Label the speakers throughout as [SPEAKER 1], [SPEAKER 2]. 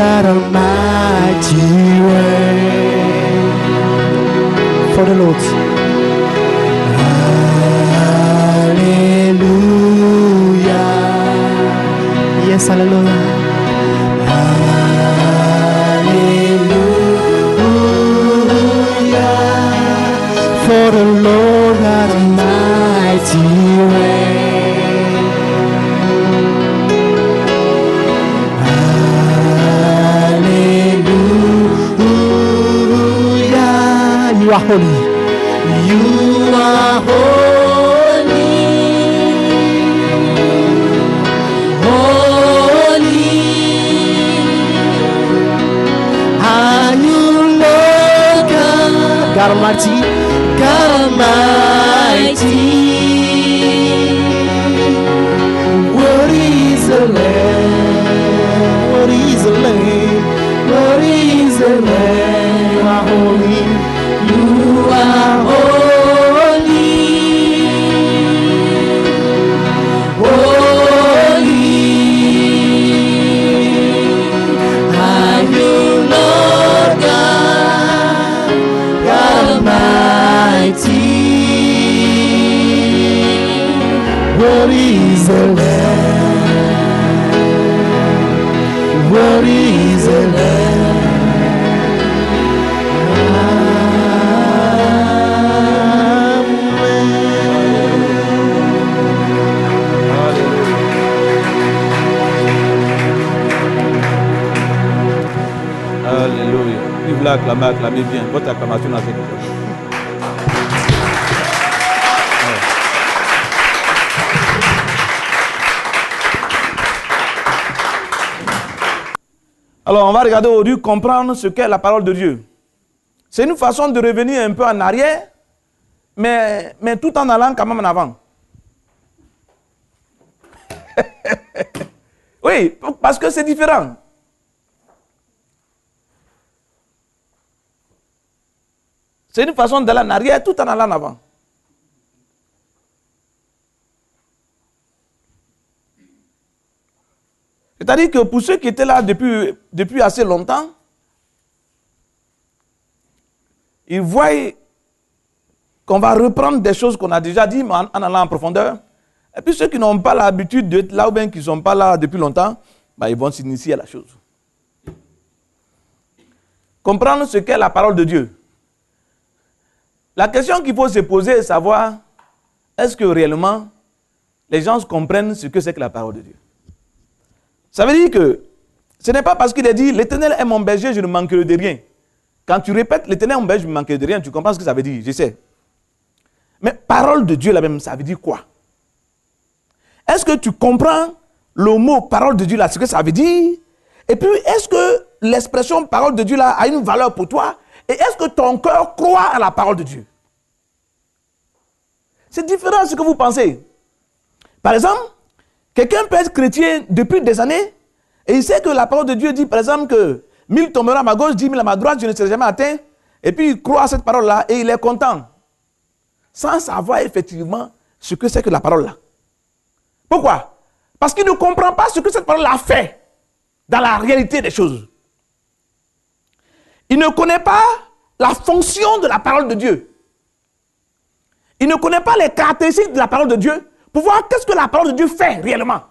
[SPEAKER 1] God Almighty reign. For the Lord. Hallelujah. Yes, hallelujah. Hallelujah. For the Lord God Almighty reign. Hallelujah. You are holy. You are holy. Holy. Are you Lord God? God Almighty. God Almighty. Worthy is the Lamb. Worthy is the Lamb. Worthy is the Lamb. You are holy. You are holy. Holy. Are you Lord God? God Almighty. Worthy is the Lamb. Worthy is the Lamb.
[SPEAKER 2] Alléluia. Vive là, acclamez, acclamez bien. Votre acclamation a fait quelque chose. Alors, on va regarder aujourd'hui, comprendre ce qu'est la parole de Dieu. C'est une façon de revenir un peu en arrière, mais tout en allant quand même en avant. Oui, parce que c'est différent. C'est une façon d'aller en arrière tout en allant en avant. C'est-à-dire que pour ceux qui étaient là depuis assez longtemps, ils voient qu'on va reprendre des choses qu'on a déjà dit, mais en allant en profondeur. Et puis ceux qui n'ont pas l'habitude d'être là ou bien qui ne sont pas là depuis longtemps, ils vont s'initier à la chose. Comprendre ce qu'est la parole de Dieu. La question qu'il faut se poser est savoir, est-ce que réellement les gens comprennent ce que c'est que la parole de Dieu? Ça veut dire que ce n'est pas parce qu'il est dit « L'Éternel est mon berger, je ne manquerai de rien ». Quand tu répètes « L'Éternel est mon berger, je ne manquerai de rien », tu comprends ce que ça veut dire, je sais. Mais parole de Dieu là-même, ça veut dire quoi? Est-ce que tu comprends le mot parole de Dieu là, ce que ça veut dire? Et puis, est-ce que l'expression parole de Dieu là a une valeur pour toi? Et est-ce que ton cœur croit à la parole de Dieu? C'est différent de ce que vous pensez. Par exemple, quelqu'un peut être chrétien depuis des années et il sait que la parole de Dieu dit, par exemple, que 1000 tomberont à ma gauche, 10 000 à ma droite, je ne serai jamais atteint. Et puis il croit à cette parole-là et il est content. Sans savoir effectivement ce que c'est que la parole-là. Pourquoi? Parce qu'il ne comprend pas ce que cette parole-là fait dans la réalité des choses. Il ne connaît pas la fonction de la parole de Dieu. Il ne connaît pas les caractéristiques de la parole de Dieu pour voir qu'est-ce que la parole de Dieu fait réellement.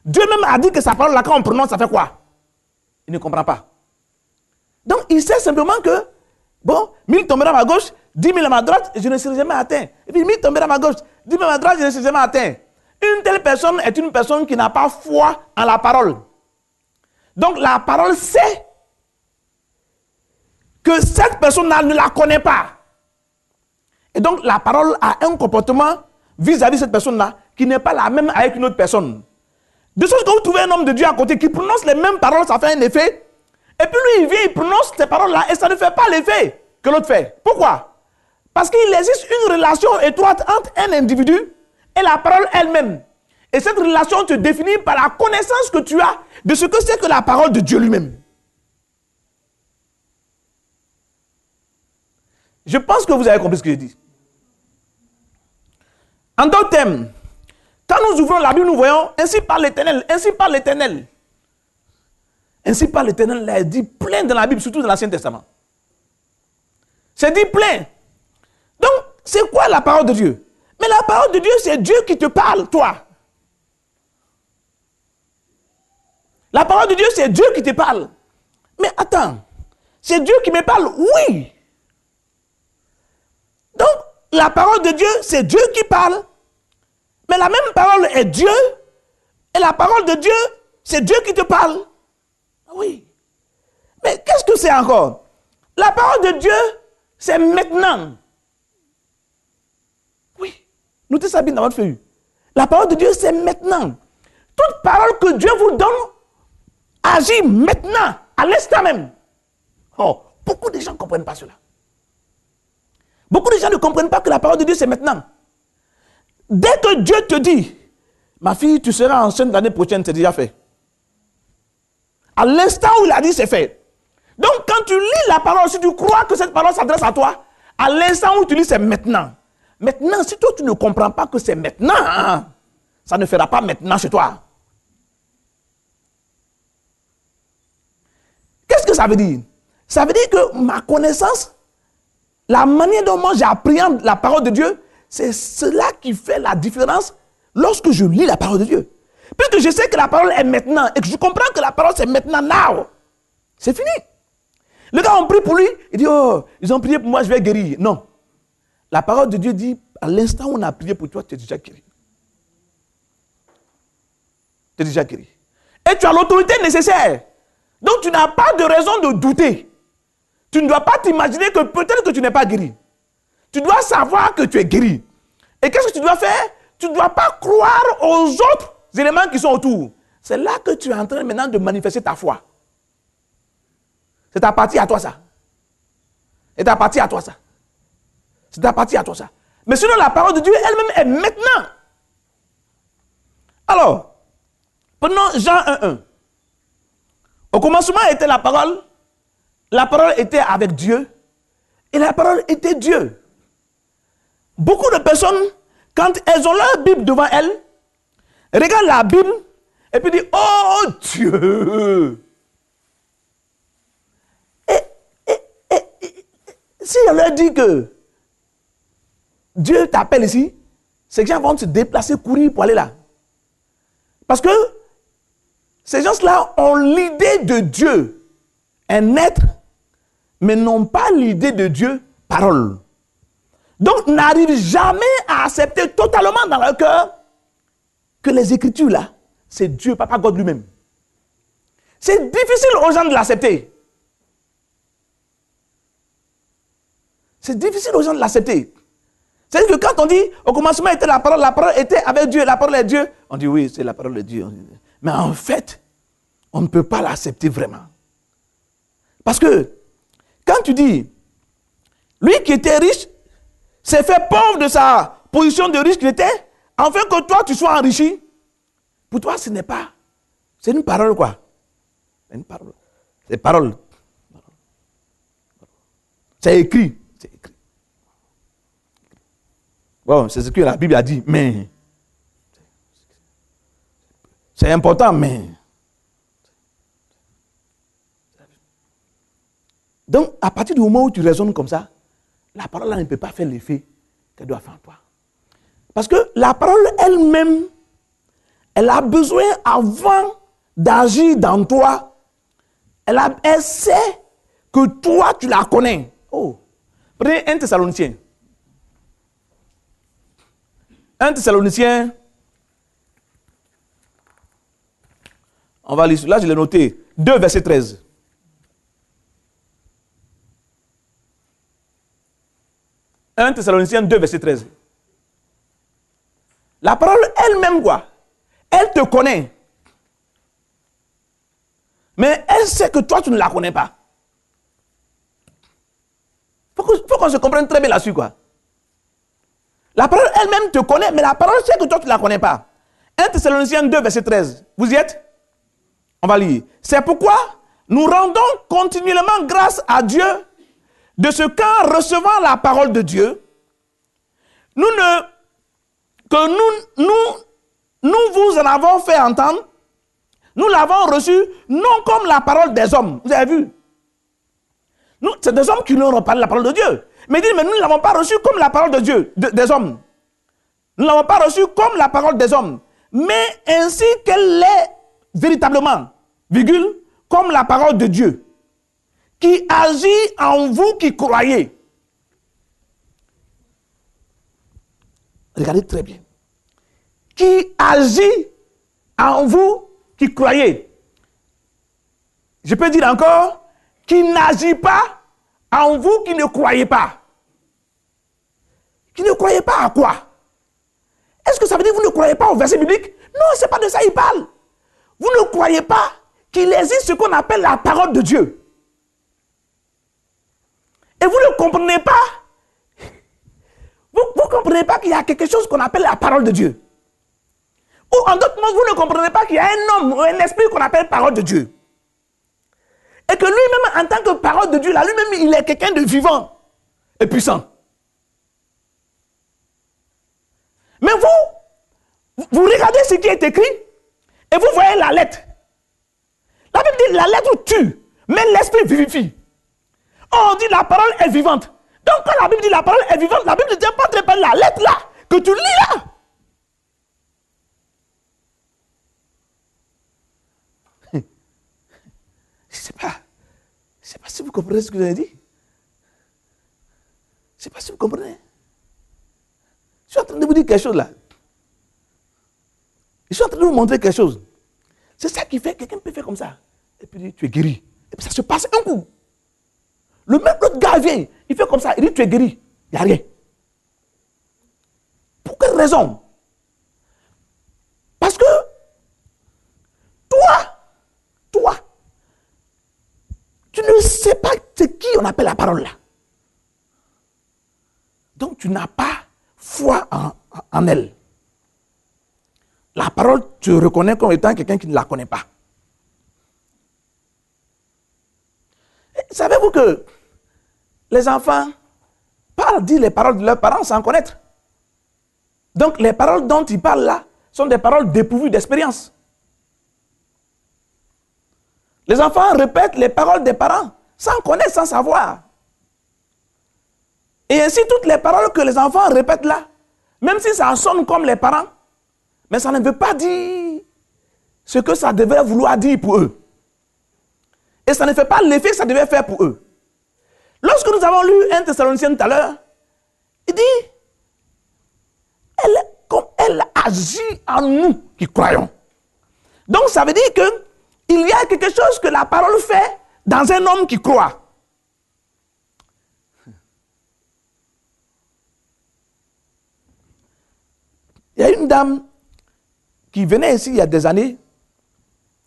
[SPEAKER 2] Dieu même a dit que sa parole là, quand on prononce, ça fait quoi? Il ne comprend pas. Donc il sait simplement que, bon, 1000 tomberont à ma gauche, 10 000 à ma droite, je ne serai jamais atteint. Et puis 1000 tomberont à ma gauche, 10 000 à ma droite, je ne serai jamais atteint. Une telle personne est une personne qui n'a pas foi en la parole. Donc la parole sait que cette personne-là ne la connaît pas. Et donc la parole a un comportement vis-à-vis de cette personne-là qui n'est pas la même avec une autre personne. De sorte que vous trouvez un homme de Dieu à côté qui prononce les mêmes paroles, ça fait un effet. Et puis lui, il vient, il prononce ces paroles-là et ça ne fait pas l'effet que l'autre fait. Pourquoi? Parce qu'il existe une relation étroite entre un individu et la parole elle-même. Et cette relation te définit par la connaissance que tu as de ce que c'est que la parole de Dieu lui-même. Je pense que vous avez compris ce que je dis. En d'autres termes, quand nous ouvrons la Bible, nous voyons ainsi par l'Éternel, ainsi par l'Éternel. Ainsi parle l'Éternel, l'a dit plein dans la Bible, surtout dans l'Ancien Testament. C'est dit plein. Donc, c'est quoi la parole de Dieu? Mais la parole de Dieu, c'est Dieu qui te parle, toi. La parole de Dieu, c'est Dieu qui te parle. Mais attends, c'est Dieu qui me parle? Oui. Donc, la parole de Dieu, c'est Dieu qui parle. Mais la même parole est Dieu. Et la parole de Dieu, c'est Dieu qui te parle. Oui. Mais qu'est-ce que c'est encore? La parole de Dieu, c'est maintenant. Oui. Notez ça bien dans votre feuille. La parole de Dieu, c'est maintenant. Toute parole que Dieu vous donne, agit maintenant, à l'instant même. Oh, beaucoup de gens ne comprennent pas cela. Beaucoup de gens ne comprennent pas que la parole de Dieu, c'est maintenant. Dès que Dieu te dit, ma fille, tu seras enceinte l'année prochaine, c'est déjà fait. À l'instant où il a dit, c'est fait. Donc, quand tu lis la parole, si tu crois que cette parole s'adresse à toi, à l'instant où tu lis, c'est maintenant. Maintenant, si toi, tu ne comprends pas que c'est maintenant, hein, ça ne fera pas maintenant chez toi. Qu'est-ce que ça veut dire? Ça veut dire que ma connaissance, la manière dont moi j'appréhende la parole de Dieu, c'est cela qui fait la différence lorsque je lis la parole de Dieu. Puisque je sais que la parole est maintenant et que je comprends que la parole c'est maintenant, now. C'est fini. Les gars ont prié pour lui, il dit, oh, ils ont prié pour moi, je vais guérir. Non. La parole de Dieu dit, à l'instant où on a prié pour toi, tu es déjà guéri. Tu es déjà guéri. Et tu as l'autorité nécessaire. Donc tu n'as pas de raison de douter. Tu ne dois pas t'imaginer que peut-être que tu n'es pas guéri. Tu dois savoir que tu es guéri. Et qu'est-ce que tu dois faire? Tu ne dois pas croire aux autres éléments qui sont autour. C'est là que tu es en train maintenant de manifester ta foi. C'est ta partie à toi ça. C'est ta partie à toi ça. C'est ta partie à toi ça. Mais sinon la parole de Dieu elle-même est maintenant. Alors, prenons Jean 1:1. Au commencement était la parole était avec Dieu, et la parole était Dieu. Beaucoup de personnes, quand elles ont leur Bible devant elles, regardent la Bible, et puis disent, oh Dieu! Et si on leur dit que Dieu t'appelle ici, ces gens vont se déplacer, courir pour aller là. Parce que ces gens-là ont l'idée de Dieu, un être, mais n'ont pas l'idée de Dieu, parole. Donc, n'arrivent jamais à accepter totalement dans leur cœur que les Écritures là, c'est Dieu, Papa God lui-même. C'est difficile aux gens de l'accepter. C'est difficile aux gens de l'accepter. C'est-à-dire que quand on dit, au commencement était la parole était avec Dieu, la parole est Dieu, on dit oui, c'est la parole de Dieu. Mais en fait, on ne peut pas l'accepter vraiment. Parce que, quand tu dis, lui qui était riche, s'est fait pauvre de sa position de riche qu'il était, afin que toi tu sois enrichi, pour toi ce n'est pas, c'est une parole quoi. C'est une parole. C'est parole. C'est écrit. C'est écrit. Bon, c'est ce que la Bible a dit, mais c'est important, mais donc, à partir du moment où tu raisonnes comme ça, la parole là ne peut pas faire l'effet qu'elle doit faire en toi. Parce que la parole elle-même, elle a besoin avant d'agir dans toi. Elle sait que toi, tu la connais. Oh, prenez 1 Thessaloniciens. 1 Thessaloniciens. On va lire, là je l'ai noté, 2 verset 13. « 1 Thessaloniciens 2, verset 13. La parole elle-même, quoi, elle te connaît. Mais elle sait que toi, tu ne la connais pas. Il faut qu'on se comprenne très bien là-dessus, quoi. La parole elle-même te connaît, mais la parole sait que toi, tu ne la connais pas. 1 Thessaloniciens 2, verset 13. Vous y êtes? On va lire. C'est pourquoi nous rendons continuellement grâce à Dieu de ce qu'en recevant la parole de Dieu, nous vous en avons fait entendre, Nous l'avons reçu non comme la parole des hommes. Vous avez vu? C'est des hommes qui nous ont parlé la parole de Dieu. Mais il dit, mais nous ne l'avons pas reçu comme la parole de Dieu, des hommes. Nous ne l'avons pas reçu comme la parole des hommes. Mais ainsi qu'elle est véritablement, virgule, comme la parole de Dieu, qui agit en vous qui croyez. Regardez très bien. Qui agit en vous qui croyez. Je peux dire encore, qui n'agit pas en vous qui ne croyez pas. Qui ne croyez pas à quoi? Est-ce que ça veut dire que vous ne croyez pas au verset biblique? Non, ce n'est pas de ça qu'il parle. Vous ne croyez pas qu'il existe ce qu'on appelle la parole de Dieu. Et vous ne comprenez pas. Vous ne comprenez pas qu'il y a quelque chose qu'on appelle la parole de Dieu. Ou en d'autres mots, vous ne comprenez pas qu'il y a un homme ou un esprit qu'on appelle parole de Dieu. Et que lui-même, en tant que parole de Dieu, là, lui-même, il est quelqu'un de vivant et puissant. Mais vous regardez ce qui est écrit et vous voyez la lettre. La Bible dit la lettre tue, mais l'esprit vivifie. On dit la parole est vivante. Donc quand la Bible dit la parole est vivante, la Bible ne dit pas très bien la lettre là, que tu lis là. Je ne sais pas si vous comprenez ce que je ai dit. Je ne sais pas si vous comprenez. Je suis en train de vous dire quelque chose là. Je suis en train de vous montrer quelque chose. C'est ça qui fait, quelqu'un peut faire comme ça. Et puis tu es guéri. Et puis ça se passe un coup. Le même autre gars vient, il fait comme ça, il dit tu es guéri. Il n'y a rien. Pour quelle raison? Parce que toi, tu ne sais pas c'est qui on appelle la parole là. Donc tu n'as pas foi en elle. La parole, tu reconnais comme étant quelqu'un qui ne la connaît pas. Et savez-vous que les enfants disent les paroles de leurs parents sans connaître. Donc les paroles dont ils parlent là sont des paroles dépourvues d'expérience. Les enfants répètent les paroles des parents sans connaître, sans savoir. Et ainsi toutes les paroles que les enfants répètent là, même si ça sonne comme les parents, mais ça ne veut pas dire ce que ça devait vouloir dire pour eux. Et ça ne fait pas l'effet que ça devait faire pour eux. Lorsque nous avons lu 1 Thessaloniciens tout à l'heure, il dit, comme elle agit en nous qui croyons. Donc ça veut dire que il y a quelque chose que la parole fait dans un homme qui croit. Il y a une dame qui venait ici il y a des années,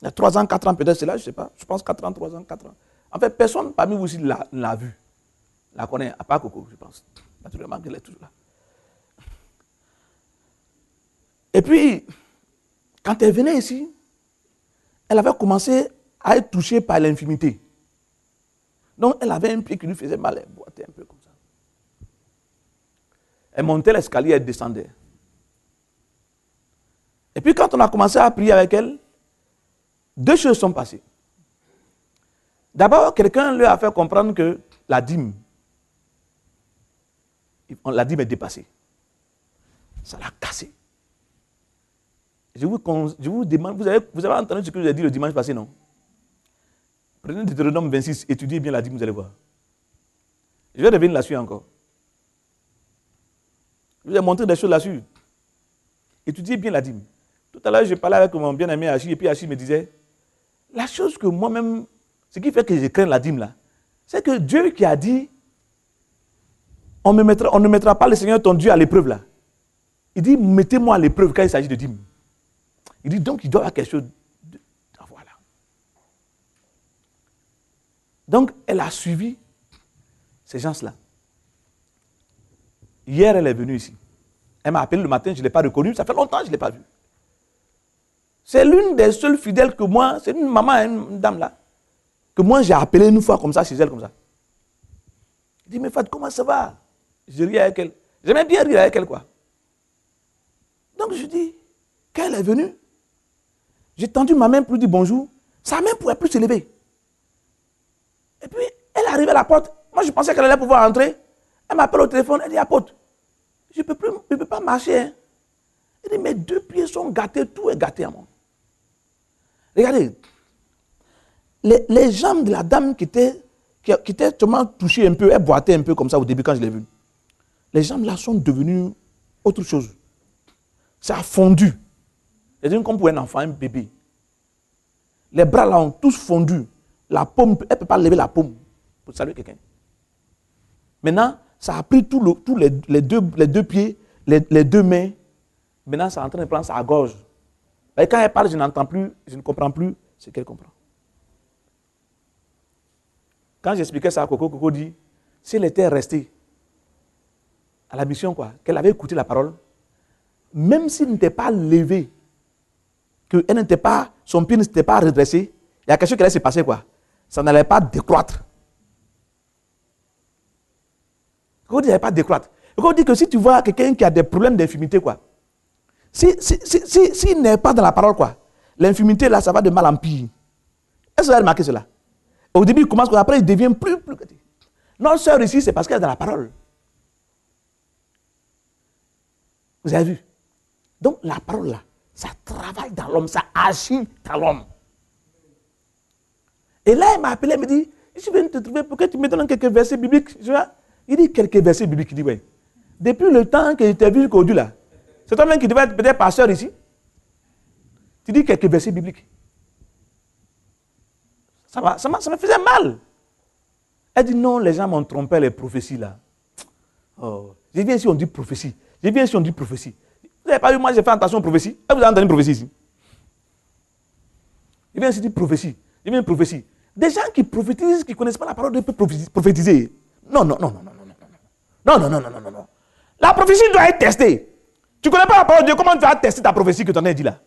[SPEAKER 2] il y a 3 ans, 4 ans peut-être, c'est là, je ne sais pas, je pense 4 ans, 3 ans, 4 ans. En fait, personne parmi vous ici l'a vue, la connaît, à part Coco, je pense. Naturellement qu'elle est toujours là. Et puis, quand elle venait ici, elle avait commencé à être touchée par l'infimité. Donc, elle avait un pied qui lui faisait mal, elle boitait un peu comme ça. Elle montait l'escalier, elle descendait. Et puis, quand on a commencé à prier avec elle, 2 choses sont passées. D'abord, quelqu'un lui a fait comprendre que la dîme est dépassée. Ça l'a cassé. Je vous demande, vous avez entendu ce que je vous ai dit le dimanche passé, non? Prenez Deutéronome 26, étudiez bien la dîme, vous allez voir. Je vais revenir là-dessus encore. Je vous ai montré des choses là-dessus. Étudiez bien la dîme. Tout à l'heure, je parlais avec mon bien-aimé Achille, et puis Achille me disait, la chose que moi-même, ce qui fait que je crains la dîme là, c'est que Dieu qui a dit, on ne mettra pas le Seigneur ton Dieu à l'épreuve là. Il dit, mettez-moi à l'épreuve quand il s'agit de dîme. Il dit donc il doit y avoir quelque chose. Voilà. Donc elle a suivi ces gens-là. Hier, elle est venue ici. Elle m'a appelé le matin, je ne l'ai pas reconnue. Ça fait longtemps que je ne l'ai pas vue. C'est l'une des seules fidèles que moi, c'est une maman, une dame là, que moi j'ai appelé une fois comme ça, chez elle comme ça. Je dis, mais Fat, comment ça va? Je ris avec elle. J'aimais bien rire avec elle, quoi. Donc je dis, quand elle est venue, J'ai tendu ma main pour lui dire bonjour. Sa main ne pouvait plus se lever. Et puis, elle est arrivée à la porte. Moi, je pensais qu'elle allait pouvoir entrer. Elle m'appelle au téléphone. Elle dit, apôtre, je ne peux pas marcher. Hein. Elle dit, mes 2 pieds sont gâtés. Tout est gâté à moi. Regardez. Les jambes de la dame qui était seulement touchées un peu, elle boitait un peu comme ça au début quand je l'ai vue. Les jambes là sont devenues autre chose. Ça a fondu. C'est comme pour un enfant, un bébé. Les bras là ont tous fondu. La paume, elle ne peut pas lever la paume pour saluer quelqu'un. Maintenant, ça a pris tous les deux pieds, les 2 mains. Maintenant, ça est en train de prendre sa gorge. Et quand elle parle, je n'entends plus, je ne comprends plus ce qu'elle comprend. Quand j'expliquais ça à Coco dit, si elle était restée à la mission, quoi, qu'elle avait écouté la parole, même s'il n'était pas levé, que elle n'était pas, son pied ne s'était pas redressé, il y a quelque chose qui allait se passer, quoi. Ça n'allait pas décroître. Coco dit, ça n'allait pas décroître. Coco dit que si tu vois quelqu'un qui a des problèmes d'infimité, quoi, s'il n'est pas dans la parole, quoi, l'infimité, là, ça va de mal en pire. Est-ce que vous avez remarqué cela? Au début, il commence, après, il devient plus petit. Notre sœur ici, c'est parce qu'elle est dans la parole. Vous avez vu? Donc, la parole, là, ça travaille dans l'homme, ça agit dans l'homme. Et là, il m'a appelé, il me dit, je viens te trouver, pourquoi tu me donnes quelques versets bibliques? Il dit, quelques versets bibliques. Il dit, oui. Depuis le temps que je t'ai vu jusqu'au-dessus, là, c'est toi-même qui devais être peut-être pasteur ici. Tu dis quelques versets bibliques. Ça me faisait mal. Elle dit, non, les gens m'ont trompé les prophéties, là. Oh. Je viens ici, on dit prophétie. Je viens ici, on dit prophétie. Vous n'avez pas vu, moi, j'ai fait attention aux prophéties. Vous avez entendu une prophétie ici? Je viens ici dire prophétie. Je viens prophétie. Des gens qui prophétisent, qui ne connaissent pas la parole de Dieu peuvent prophétiser. Non. Non. La prophétie doit être testée. Tu ne connais pas la parole de Dieu, comment tu vas tester ta prophétie que tu en as dit là?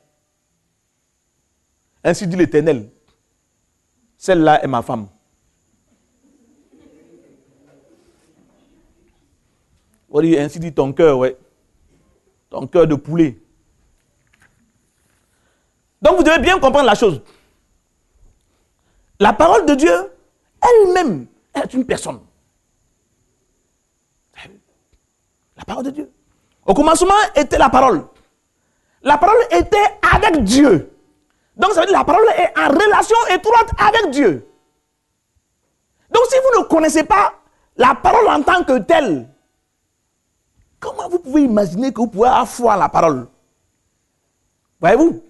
[SPEAKER 2] Ainsi dit l'Éternel. Celle-là est ma femme. Oui, ainsi dit ton cœur, ouais. Ton cœur de poulet. Donc vous devez bien comprendre la chose. La parole de Dieu, elle-même, elle est une personne. La parole de Dieu. Au commencement était la parole. La parole était avec Dieu. Donc ça veut dire que la parole est en relation étroite avec Dieu. Donc si vous ne connaissez pas la parole en tant que telle, comment vous pouvez imaginer que vous pouvez avoir foi en la parole? Voyez-vous?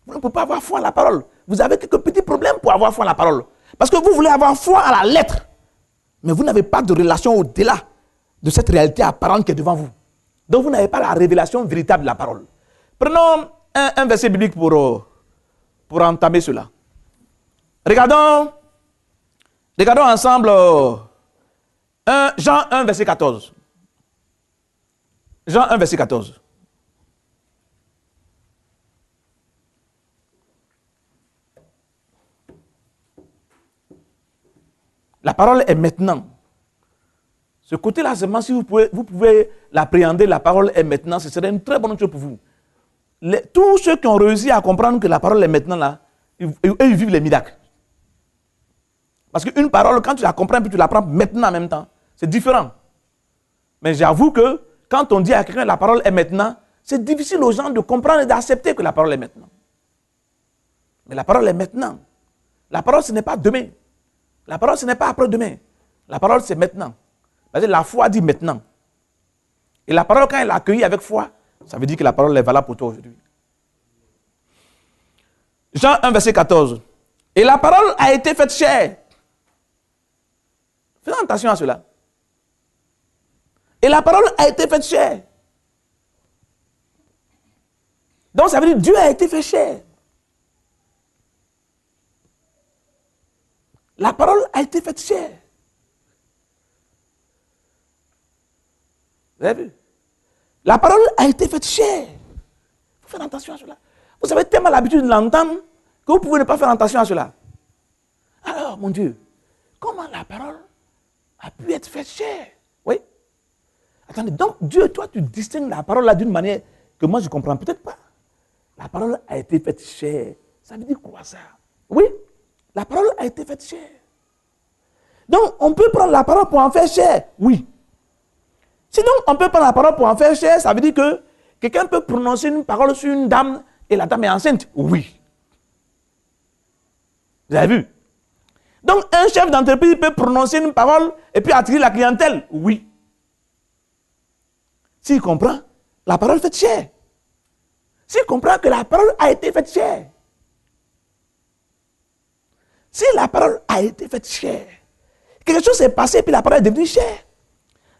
[SPEAKER 2] Vous ne pouvez pas avoir foi en la parole. Vous avez quelques petits problèmes pour avoir foi en la parole. Parce que vous voulez avoir foi à la lettre. Mais vous n'avez pas de relation au-delà de cette réalité apparente qui est devant vous. Donc vous n'avez pas la révélation véritable de la parole. Prenons un verset biblique pour entamer cela. Regardons ensemble Jean 1, verset 14. Jean 1, verset 14. La parole est maintenant. Ce côté-là, seulement si vous pouvez l'appréhender, la parole est maintenant, ce serait une très bonne chose pour vous. Tous ceux qui ont réussi à comprendre que la parole est maintenant là, ils vivent les miracles. Parce qu'une parole, quand tu la comprends, puis tu la prends maintenant en même temps, c'est différent. Mais j'avoue que quand on dit à quelqu'un la parole est maintenant, c'est difficile aux gens de comprendre et d'accepter que la parole est maintenant. Mais la parole est maintenant. La parole, ce n'est pas demain. La parole, ce n'est pas après-demain. La parole, c'est maintenant. Parce que la foi dit maintenant. Et la parole, quand elle est accueillie avec foi, ça veut dire que la parole est valable pour toi aujourd'hui. Jean 1, verset 14. Et la parole a été faite chair. Faites attention à cela. Et la parole a été faite chair. Donc ça veut dire Dieu a été fait chair. La parole a été faite chair. Vous avez vu? La parole a été faite chair. Il faut faire attention à cela. Vous avez tellement l'habitude de l'entendre que vous pouvez ne pas faire attention à cela. Alors, mon Dieu, comment la parole a pu être faite chair? Oui. Attendez, donc Dieu, toi, tu distingues la parole là d'une manière que moi je ne comprends peut-être pas. La parole a été faite chair. Ça veut dire quoi ça? Oui, la parole a été faite chair. Donc, on peut prendre la parole pour en faire chair. Oui. Sinon, on peut prendre la parole pour en faire chair. Ça veut dire que quelqu'un peut prononcer une parole sur une dame et la dame est enceinte. Oui. Vous avez vu? Donc, un chef d'entreprise peut prononcer une parole et puis attirer la clientèle. Oui. S'il comprend, la parole fait chair. S'il comprend que la parole a été faite chair. Si la parole a été faite chair, quelque chose s'est passé et puis la parole est devenue chair.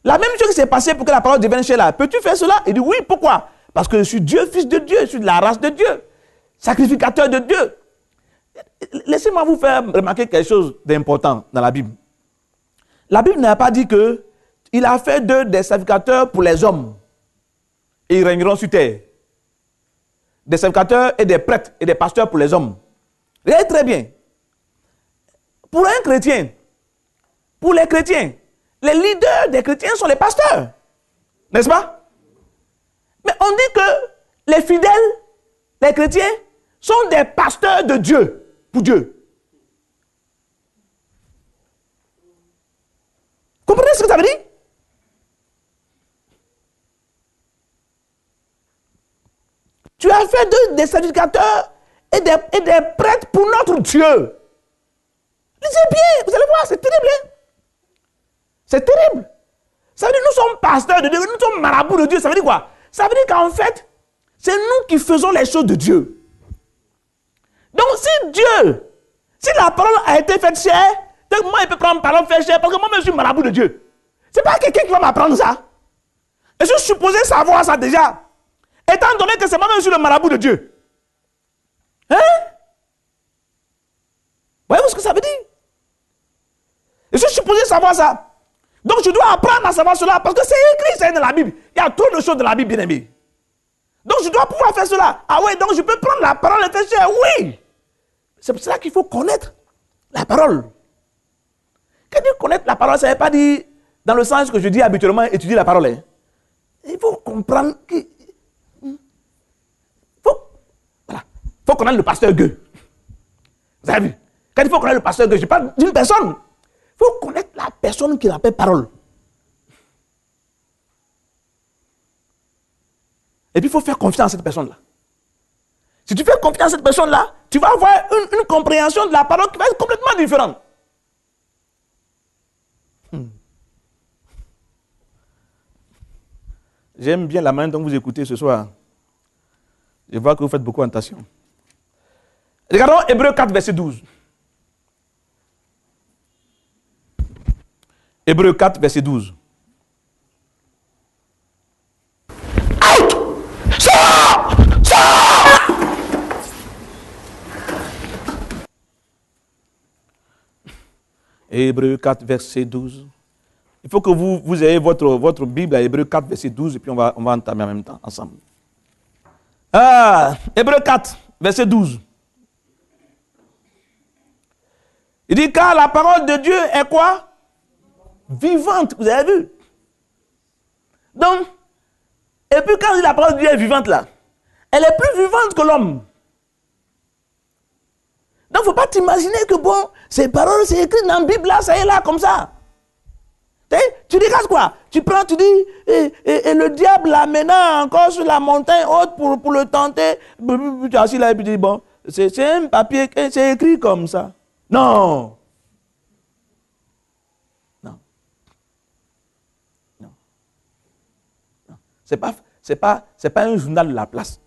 [SPEAKER 2] La même chose qui s'est passée pour que la parole devienne chair là. Peux-tu faire cela? Il dit oui, pourquoi? Parce que je suis Dieu, fils de Dieu, je suis de la race de Dieu, sacrificateur de Dieu. Laissez-moi vous faire remarquer quelque chose d'important dans la Bible. La Bible n'a pas dit que il a fait d'eux des sacrificateurs pour les hommes et ils régneront sur terre. Des sacrificateurs et des prêtres et des pasteurs pour les hommes. Regardez très bien. Pour un chrétien, pour les chrétiens, les leaders des chrétiens sont les pasteurs. N'est-ce pas? Mais on dit que les fidèles, les chrétiens, sont des pasteurs de Dieu, pour Dieu. Comprenez ce que ça veut dire? Tu as fait d'eux des sacrificateurs et des prêtres pour notre Dieu. Lisez bien, vous allez voir, c'est terrible. Hein? C'est terrible. Ça veut dire que nous sommes pasteurs de Dieu, nous sommes marabouts de Dieu. Ça veut dire quoi? Ça veut dire qu'en fait, c'est nous qui faisons les choses de Dieu. Donc si la parole a été faite chair, moi il peut prendre parole faite chair parce que moi-même je suis marabout de Dieu. Ce n'est pas quelqu'un qui va m'apprendre ça. Et je suis supposé savoir ça déjà. Étant donné que c'est moi-même je suis le marabout de Dieu. Hein? Voyez-vous ce que ça veut dire? Et je suis supposé savoir ça. Donc je dois apprendre à savoir cela parce que c'est écrit, c'est dans la Bible. Il y a trop de choses dans la Bible, bien aimé. Donc je dois pouvoir faire cela. Ah oui, donc je peux prendre la parole et faire chair. Oui. C'est pour cela qu'il faut connaître la parole. Quand tu connais la parole, ça ne veut pas dire dans le sens que je dis habituellement étudier la parole. Hein. Il faut comprendre que... faut connaître le pasteur Gueux. Vous avez vu? Quand il faut connaître le pasteur Gueux, je parle d'une personne. Il faut connaître la personne qui l'appelle parole. Et puis il faut faire confiance à cette personne-là. Si tu fais confiance à cette personne-là, tu vas avoir une compréhension de la parole qui va être complètement différente. J'aime bien la manière dont vous écoutez ce soir. Je vois que vous faites beaucoup attention. Regardons Hébreux 4, verset 12. Hébreux 4, verset 12. Out! Sors! Sors! Hébreux 4, verset 12. Il faut que vous ayez votre Bible à Hébreux 4, verset 12, et puis on va entamer en même temps, ensemble. Hébreux 4, verset 12. Il dit, car la parole de Dieu est quoi? Vivante, vous avez vu? Donc, et puis quand la parole de Dieu est vivante là, elle est plus vivante que l'homme. Donc, il ne faut pas t'imaginer que bon, ces paroles, c'est écrit dans la Bible là, ça est là, comme ça. Tu regardes quoi? Tu prends, tu dis, et le diable l'amena encore sur la montagne haute pour le tenter. Tu es assis là et puis tu dis, bon, c'est un papier, c'est écrit comme ça. Non. Non. Non. Non. C'est pas un journal de la place.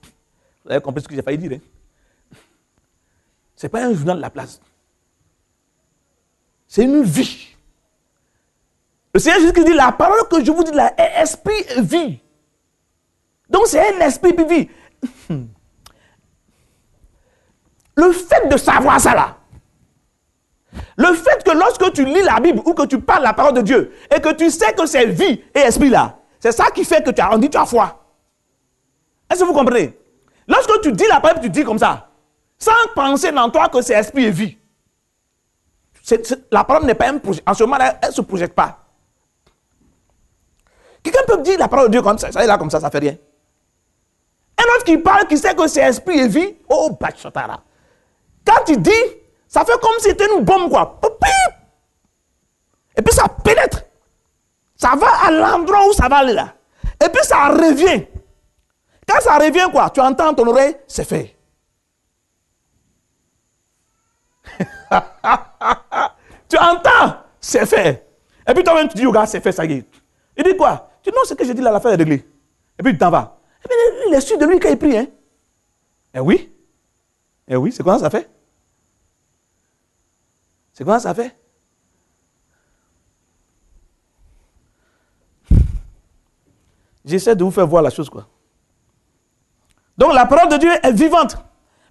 [SPEAKER 2] Vous avez compris ce que j'ai failli dire, hein? C'est pas un journal de la place. C'est une vie. Le Seigneur Jésus dit, la parole que je vous dis là est esprit et vie. Donc c'est un esprit et vie. Le fait de savoir ça là, le fait que lorsque tu lis la Bible ou que tu parles la parole de Dieu et que tu sais que c'est vie et esprit là, c'est ça qui fait que tu as foi. Est-ce que vous comprenez? Lorsque tu dis la parole, tu dis comme ça, sans penser dans toi que c'est esprit et vie. La parole n'est pas un projet. En ce moment-là, elle ne se projette pas. Quelqu'un peut dire la parole de Dieu comme ça est là comme ça fait rien. Un autre qui parle, qui sait que c'est esprit et vie. Oh, bachatara. Quand il dit, ça fait comme si c'était une bombe, quoi. Et puis ça pénètre. Ça va à l'endroit où ça va aller là. Et puis ça revient. Quand ça revient, quoi, tu entends ton oreille, c'est fait. Tu entends, c'est fait. Et puis toi-même, tu dis, regarde, c'est fait, ça y est. Il dit quoi? Tu dis, non, ce que j'ai dit là, l'affaire est réglée. Et puis tu t'en vas. Et puis il est sûr de lui quand il prie, hein. Eh oui. Eh oui, c'est comment ça fait? C'est comment ça fait? J'essaie de vous faire voir la chose, quoi. Donc la parole de Dieu est vivante.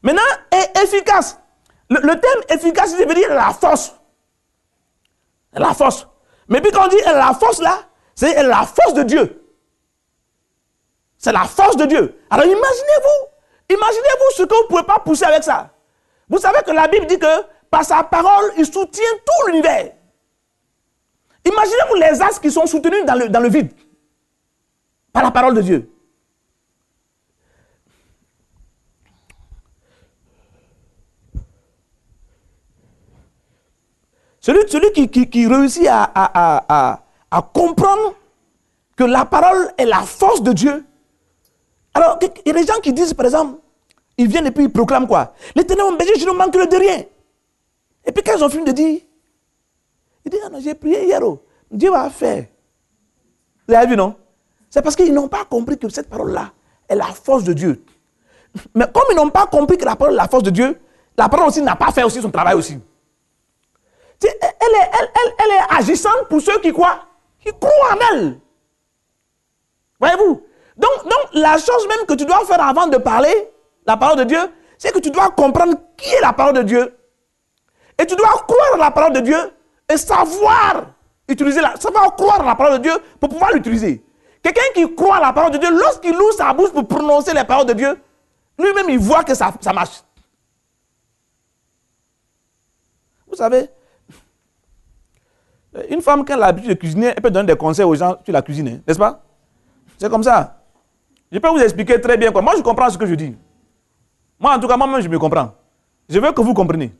[SPEAKER 2] Maintenant, est efficace. Le terme efficace, ça veut dire la force. La force. Mais puis quand on dit la force là, c'est la force de Dieu. C'est la force de Dieu. Alors imaginez-vous ce que vous ne pouvez pas pousser avec ça. Vous savez que la Bible dit que par sa parole, il soutient tout l'univers. Imaginez-vous les astres qui sont soutenus dans le vide. Par la parole de Dieu. Celui qui réussit à comprendre que la parole est la force de Dieu. Alors, il y a des gens qui disent, par exemple, ils viennent et puis ils proclament quoi? L'Éternel mon berger, je ne manquerai de rien. Et puis quand ils ont fini de dire, ils disent, ah non, j'ai prié hier, Dieu va faire. Vous avez vu, non? C'est parce qu'ils n'ont pas compris que cette parole-là est la force de Dieu. Mais comme ils n'ont pas compris que la parole est la force de Dieu, la parole aussi n'a pas fait aussi son travail aussi. Elle est agissante pour ceux qui croient, en elle. Voyez-vous? Donc, la chose même que tu dois faire avant de parler la parole de Dieu, c'est que tu dois comprendre qui est la parole de Dieu. Et tu dois croire à la parole de Dieu et savoir croire à la parole de Dieu pour pouvoir l'utiliser. Quelqu'un qui croit à la parole de Dieu, lorsqu'il ouvre sa bouche pour prononcer les paroles de Dieu, lui-même il voit que ça marche. Vous savez, une femme, quand elle a l'habitude de cuisiner, elle peut donner des conseils aux gens sur la cuisine, n'est-ce pas? C'est comme ça. Je peux vous expliquer très bien quoi. Moi, je comprends ce que je dis. Moi, en tout cas, moi-même, je me comprends. Je veux que vous compreniez.